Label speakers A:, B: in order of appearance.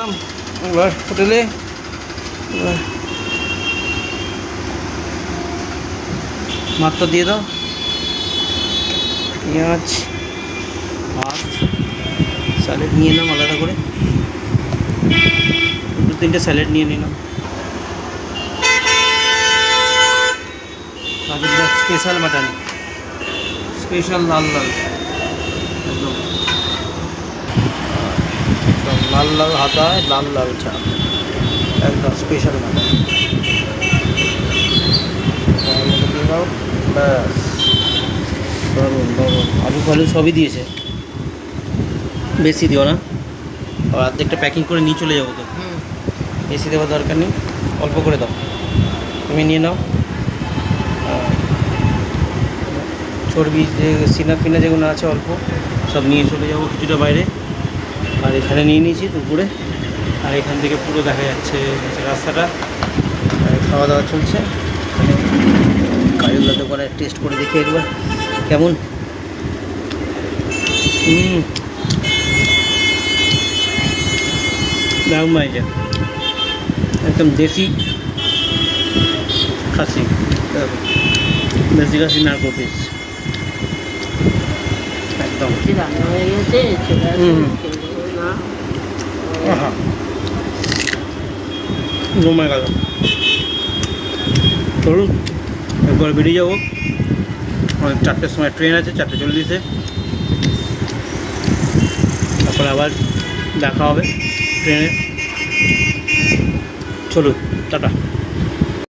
A: এবার হোটেলে মাত্র দিয়ে দাও, পেঁয়াজ, ভাত, স্যালাড নিয়ে নাম আলাদা করে, 2-3টে স্যালাড নিয়ে নিলাম। তাদের স্পেশাল মাটন, স্পেশাল লাল লাল, একদম একদম লাল লাল হাতায় লাল লাল চা, একদম স্পেশাল মাটন দিয়ে দাও। ব্যাস, দারুণ দারুণ। আলু ফালু সবই দিয়েছে, বেশি দিও না, আর অর্ধেকটা প্যাকিং করে নিয়ে চলে যাবো তো। বেশি দেওয়ার দরকার নেই, অল্প করে দাও, তুমি নিয়ে নাও। চর্বি যে সিনা ফিনা যেগুলো আছে অল্প সব নিয়ে চলে যাবো কিছুটা বাইরে। আর এখানে নিয়ে নিয়েছি দুপুরে, আর এখান থেকে পুরো দেখা যাচ্ছে রাস্তাটা, আর খাওয়া দাওয়া চলছে। কাজল দাদা করে টেস্ট করে দেখি একবার কেমন। দারুণ বাইরে, একদম দেশি খাসি, দেশি খাসি নারকো পিস একদম।
B: রান্না হয়ে গেছে,
A: জমে গেল। চলুন একবার বেরিয়ে যাবো, 4টের সময় ট্রেন আছে, 4:40-এ, তারপরে আবার দেখা হবে ট্রেনে। চলুন, টাটা।